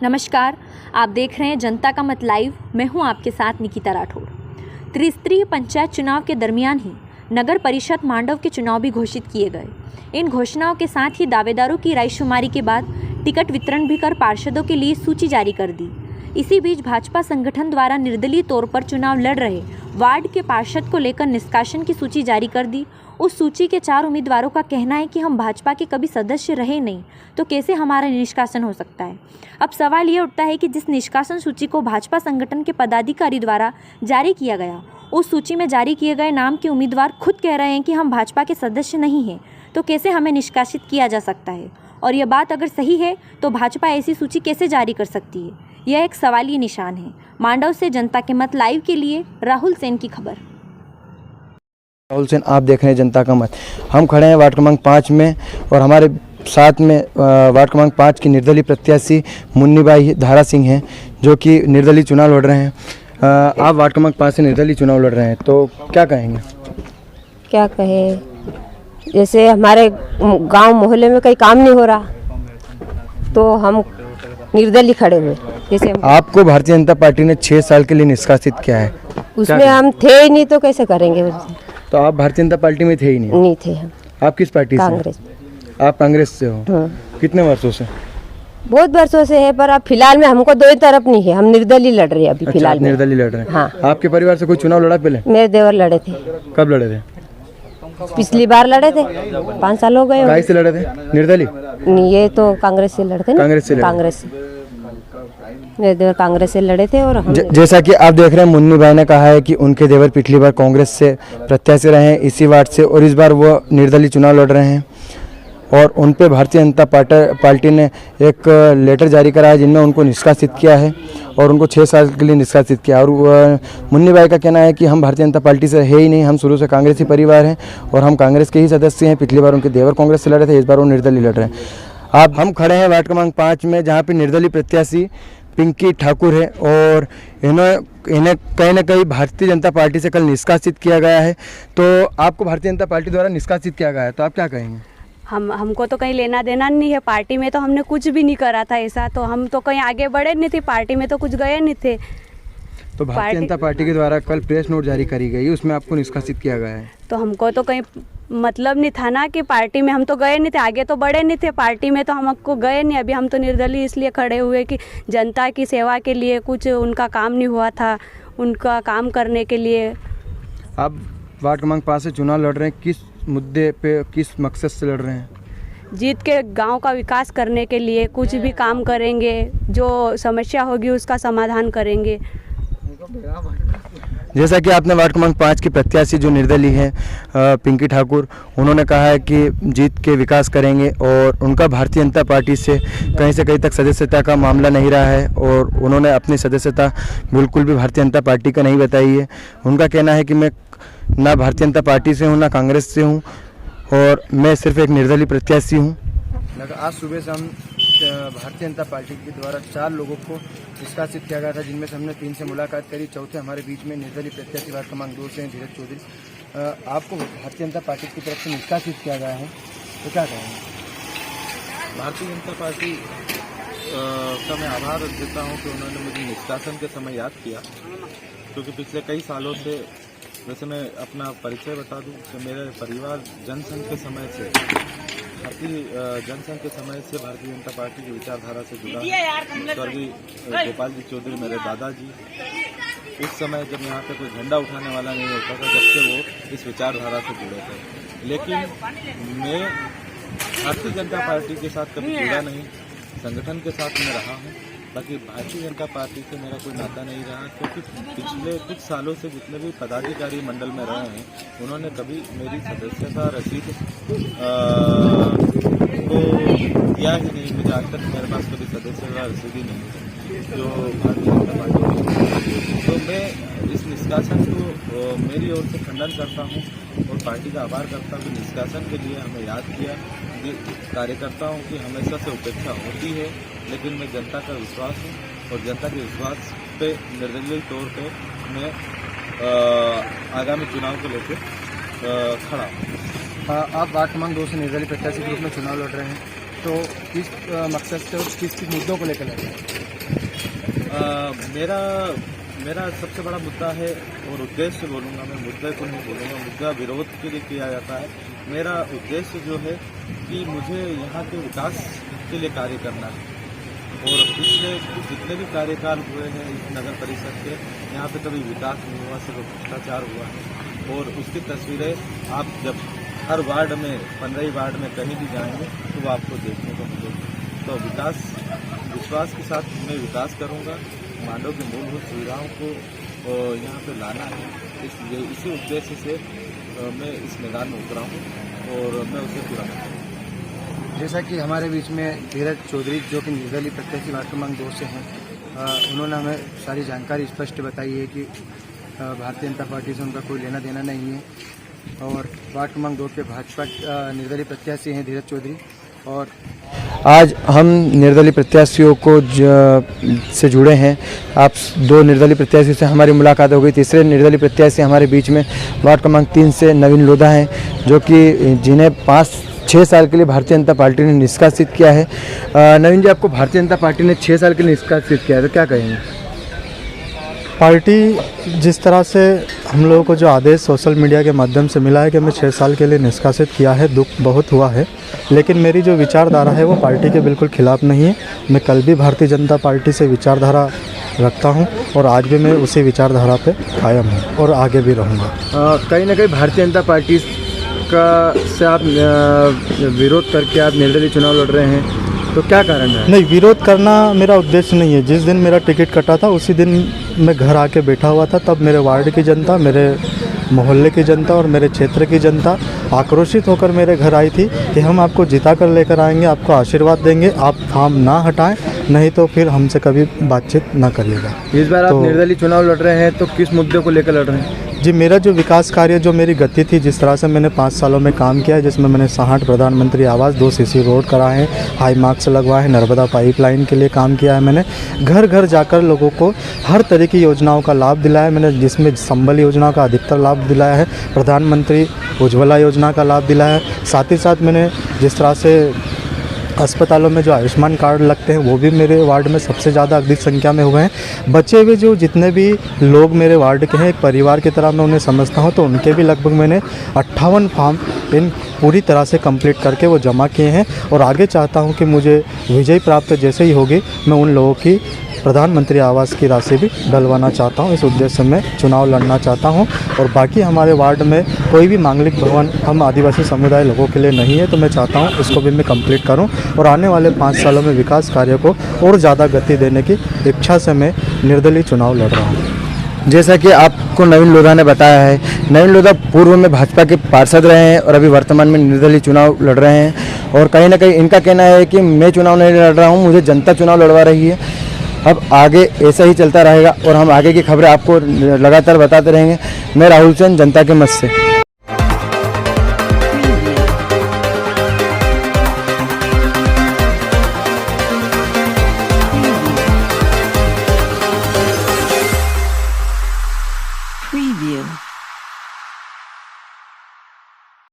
नमस्कार, आप देख रहे हैं जनता का मत लाइव। मैं हूं आपके साथ निकिता राठौड़। त्रिस्तरीय पंचायत चुनाव के दरमियान ही नगर परिषद मांडव के चुनाव भी घोषित किए गए। इन घोषणाओं के साथ ही दावेदारों की रायशुमारी के बाद टिकट वितरण भी कर पार्षदों के लिए सूची जारी कर दी। इसी बीच भाजपा संगठन द्वारा निर्दलीय तौर पर चुनाव लड़ रहे वार्ड के पार्षद को लेकर निष्कासन की सूची जारी कर दी। उस सूची के 4 उम्मीदवारों का कहना है कि हम भाजपा के कभी सदस्य रहे नहीं, तो कैसे हमारा निष्कासन हो सकता है। अब सवाल ये उठता है कि जिस निष्कासन सूची को भाजपा संगठन के पदाधिकारी द्वारा जारी किया गया, उस सूची में जारी किए गए नाम के उम्मीदवार खुद कह रहे हैं कि हम भाजपा के सदस्य नहीं हैं, तो कैसे हमें निष्कासित किया जा सकता है। और यह बात अगर सही है तो भाजपा ऐसी सूची कैसे जारी कर सकती है, यह एक सवालिया निशान है। मांडव से जनता के मत लाइव के लिए राहुल सेन की खबर। राहुल सेन, आप देख रहे हैं जनता का मत। हम खड़े हैं वार्ड क्रमांक 5 में और हमारे साथ में वार्ड क्रमांक 5 की निर्दलीय प्रत्याशी मुन्नीबाई धारा सिंह हैं, जो कि निर्दलीय चुनाव लड़ रहे हैं। आप वार्ड क्रमांक 5 से निर्दलीय चुनाव लड़ रहे हैं, तो क्या कहेंगे? क्या कहे, जैसे हमारे गांव मोहल्ले में कहीं काम नहीं हो रहा तो हम निर्दलीय खड़े हुए। जैसे आपको भारतीय जनता पार्टी ने 6 साल के लिए निष्कासित किया है, उसमें हम थे ही नहीं तो कैसे करेंगे। तो आप भारतीय जनता पार्टी में थे ही नहीं थे हम। आप किस पार्टी से? कांग्रेस। आप कांग्रेस से हो? कितने वर्षों से? बहुत वर्षों से है, पर अब फिलहाल में हमको दो ही तरफ नहीं है, हम निर्दलीय लड़ रहे हैं अभी। फिलहाल निर्दलीय लड़ रहे हैं। हाँ। आपके परिवार से कोई चुनाव लड़ा पहले? मेरे देवर लड़े थे। कब लड़े थे? पिछली बार लड़े थे, 5 साल हो गए। काहे से लड़े थे? निर्दलीय? ये तो कांग्रेस से लड़ते ना। कांग्रेस से लड़े? कांग्रेस से मेरे देवर कांग्रेस से लड़े थे। और हम जैसा कि आप देख रहे हैं, मुन्नी भाई ने कहा है कि उनके देवर पिछली बार कांग्रेस से प्रत्याशी रहे हैं इसी वार्ड से, और इस बार वो निर्दलीय चुनाव लड़ रहे हैं। और उन पे भारतीय जनता पार्टी ने एक लेटर जारी करा है जिनमें उनको निष्कासित किया है और उनको 6 साल के लिए निष्कासित किया। और मुन्नी भाई का कहना है कि हम भारतीय जनता पार्टी से है ही नहीं, हम शुरू से कांग्रेसी परिवार हैं और हम कांग्रेस के ही सदस्य हैं। पिछली बार उनके देवर कांग्रेस से लड़े थे, इस बार वो निर्दलीय लड़ रहे हैं। हम खड़े हैं वार्ड क्रमांक 5 में, जहाँ पे निर्दलीय प्रत्याशी पिंकी ठाकुर है और इन्हें कहीं ना कहीं भारतीय जनता पार्टी से कल निष्कासित किया गया है। तो आपको भारतीय जनता पार्टी द्वारा निष्कासित किया गया है, तो आप क्या कहेंगे? हमको तो कहीं लेना देना नहीं है, पार्टी में तो हमने कुछ भी नहीं करा था ऐसा, तो हम तो कहीं आगे बढ़े नहीं थे, पार्टी में तो कुछ गए नहीं थे। तो भारतीय जनता पार्टी के द्वारा कल प्रेस नोट जारी करी गई, उसमें आपको निष्कासित किया गया है। तो हमको तो कहीं मतलब नहीं था ना कि पार्टी में हम तो गए नहीं थे, आगे तो बढ़े नहीं थे, पार्टी में तो हमको गए नहीं। अभी हम तो निर्दलीय इसलिए खड़े हुए कि जनता की सेवा के लिए, कुछ उनका काम नहीं हुआ था, उनका काम करने के लिए। आप वार्ड क्रमांक 5 से चुनाव लड़ रहे हैं, किस मुद्दे पे, किस मकसद से लड़ रहे हैं? जीत के गांव का विकास करने के लिए कुछ भी काम करेंगे, जो समस्या होगी उसका समाधान करेंगे। जैसा कि आपने वार्ड क्रमांक 5 की प्रत्याशी जो निर्दलीय है पिंकी ठाकुर, उन्होंने कहा है कि जीत के विकास करेंगे और उनका भारतीय जनता पार्टी से कहीं तक सदस्यता का मामला नहीं रहा है और उन्होंने अपनी सदस्यता बिल्कुल भी भारतीय जनता पार्टी का नहीं बताई है। उनका कहना है कि मैं ना भारतीय जनता पार्टी से हूँ, ना कांग्रेस से हूँ और मैं सिर्फ एक निर्दलीय प्रत्याशी हूँ। आज सुबह से हम भारतीय जनता पार्टी के द्वारा 4 लोगों को निष्कासित किया गया था, जिनमें से हमने 3 से मुलाकात करी। चौथे हमारे बीच में निर्दलीय प्रत्याशी वार्ड क्रमांक 2 से धीरज चौधरी। आपको भारतीय जनता पार्टी की तरफ से निष्कासित किया गया है, तो क्या कहेंगे? भारतीय जनता पार्टी का मैं आभार देता हूं कि उन्होंने मुझे निष्कासन के समय याद किया, क्योंकि पिछले कई सालों से, वैसे मैं अपना परिचय बता दूं कि मेरे परिवार जनसंघ के समय से, भारतीय जनसंघ के समय से भारतीय जनता पार्टी की विचारधारा से जुड़ा है। स्वर्गीय गोपाल जी चौधरी मेरे दादाजी, उस समय जब यहाँ पे कोई झंडा उठाने वाला नहीं होता था, जब से वो इस विचारधारा से जुड़े थे। लेकिन मैं भारतीय जनता पार्टी के साथ कभी जुड़ा नहीं, संगठन के साथ मैं रहा हूँ, बाकी भारतीय जनता पार्टी से मेरा कोई नाता नहीं रहा, क्योंकि पिछले कुछ सालों से जितने भी पदाधिकारी मंडल में रहे हैं, उन्होंने कभी मेरी सदस्यता रसीद को दिया ही नहीं। मुझे आज तक मेरे पास कभी सदस्यता रसीद ही नहीं है जो भारतीय जनता पार्टी। तो मैं इस निष्कासन को मेरी ओर से खंडन करता हूँ और पार्टी का आभार करता हूँ कि निष्कासन के लिए हमें याद किया। कार्यकर्ताओं की हमेशा से उपेक्षा होती है, लेकिन मैं जनता का विश्वास हूँ और जनता के विश्वास पे निर्दलीय तौर पे मैं आगामी चुनाव को लेकर खड़ा हूँ। आप वार्ड क्रमांक 2 से निर्दलीय प्रत्याशी के रूप में चुनाव लड़ रहे हैं, तो किस मकसद से और किस मुद्दों को लेकर लड़ रहे हैं? मेरा सबसे बड़ा मुद्दा है और उद्देश्य बोलूँगा, मैं मुद्दे को नहीं बोलूँगा, मुद्दा विरोध के लिए किया जाता है। मेरा उद्देश्य जो है कि मुझे यहाँ के विकास के लिए कार्य करना है और पिछले जितने भी कार्यकाल हुए हैं इस नगर परिषद के, यहाँ पे कभी विकास नहीं हुआ, सिर्फ भ्रष्टाचार हुआ है। और उसकी तस्वीरें आप जब हर वार्ड में 15 वार्ड में कहीं भी जाएंगे तो वो आपको देखने को मिलेगा। तो विश्वास के साथ मैं विकास करूँगा, मांडव की मूलभूत सुविधाओं को यहाँ पे लाना है, इसलिए इसी उद्देश्य से मैं इस मैदान में उतरा हूँ और मैं उसे पूरा करूँगा। जैसा कि हमारे बीच में धीरज चौधरी जो कि निर्दलीय प्रत्याशी वार्ड क्रमांक 2 से हैं, उन्होंने हमें सारी जानकारी स्पष्ट बताई है कि भारतीय जनता पार्टी से उनका कोई लेना देना नहीं है और वार्ड क्रमांक 2 के भाजपा निर्दलीय प्रत्याशी हैं धीरज चौधरी। और आज हम निर्दलीय प्रत्याशियों को से जुड़े हैं। आप 2 निर्दलीय प्रत्याशियों से हमारी मुलाकात हो गई। तीसरे निर्दलीय प्रत्याशी हमारे बीच में वार्ड क्रमांक 3 से नवीन लोधा हैं, जो कि जिन्हें 5-6 साल के लिए भारतीय जनता पार्टी ने निष्कासित किया है। नवीन जी, आपको भारतीय जनता पार्टी ने 6 साल के लिए निष्कासित किया है, तो क्या कहेंगे? पार्टी जिस तरह से हम लोगों को जो आदेश सोशल मीडिया के माध्यम से मिला है कि हमें 6 साल के लिए निष्कासित किया है, दुख बहुत हुआ है, लेकिन मेरी जो विचारधारा है वो पार्टी के बिल्कुल खिलाफ नहीं है। मैं कल भी भारतीय जनता पार्टी से विचारधारा रखता हूं और आज भी मैं उसी विचारधारा पे कायम हूं और आगे भी रहूँगा। कहीं ना कहीं भारतीय जनता पार्टी से आप विरोध करके आप निर्दलीय चुनाव लड़ रहे हैं, तो क्या कारण है? नहीं, विरोध करना मेरा उद्देश्य नहीं है। जिस दिन मेरा टिकट कटा था उसी दिन मैं घर आके बैठा हुआ था, तब मेरे वार्ड की जनता, मेरे मोहल्ले की जनता और मेरे क्षेत्र की जनता आक्रोशित होकर मेरे घर आई थी कि हम आपको जिता कर लेकर आएंगे, आपको आशीर्वाद देंगे, आप फॉर्म ना हटाएं, नहीं तो फिर हमसे कभी बातचीट ना करिएगा। इस बार आप निर्दलीय चुनाव लड़ रहे हैं, तो किस मुद्दे को लेकर लड़ रहे हैं? जी, मेरा जो विकास कार्य, जो मेरी गति थी, जिस तरह से मैंने 5 सालों में काम किया है, जिसमें मैंने 60 प्रधानमंत्री आवास, 2 सीसी रोड कराए हैं, हाई मार्क्स लगवाए हैं, नर्मदा पाइपलाइन के लिए काम किया है। मैंने घर घर जाकर लोगों को हर तरह की योजनाओं का लाभ दिलाया मैंने, जिसमें संबल योजना का अधिकतर लाभ दिलाया है, प्रधानमंत्री उज्ज्वला योजना का लाभ दिलाया है। साथ ही साथ मैंने जिस तरह से अस्पतालों में जो आयुष्मान कार्ड लगते हैं वो भी मेरे वार्ड में सबसे ज़्यादा अधिक संख्या में हुए हैं। बचे हुए जो जितने भी लोग मेरे वार्ड के हैं, एक परिवार की तरह मैं उन्हें समझता हूं, तो उनके भी लगभग मैंने 58 फॉर्म इन पूरी तरह से कंप्लीट करके वो जमा किए हैं और आगे चाहता हूं कि मुझे विजय प्राप्त जैसे ही होगी, मैं उन लोगों की प्रधानमंत्री आवास की राशि भी डलवाना चाहता हूं। इस उद्देश्य से मैं चुनाव लड़ना चाहता हूं और बाकी हमारे वार्ड में कोई भी मांगलिक भवन हम आदिवासी समुदाय लोगों के लिए नहीं है, तो मैं चाहता हूं इसको भी मैं कंप्लीट करूं और आने वाले 5 सालों में विकास कार्य को और ज़्यादा गति देने की इच्छा से मैं निर्दलीय चुनाव लड़ रहा हूँ। जैसा कि आपको नवीन लोधा ने बताया है, नवीन लोधा पूर्व में भाजपा के पार्षद रहे हैं और अभी वर्तमान में निर्दलीय चुनाव लड़ रहे हैं और कहीं ना कहीं इनका कहना है कि मैं चुनाव नहीं लड़ रहा हूं, मुझे जनता चुनाव लड़वा रही है। अब आगे ऐसा ही चलता रहेगा और हम आगे की खबरें आपको लगातार बताते रहेंगे। मैं राहुल सेन, जनता के मत से।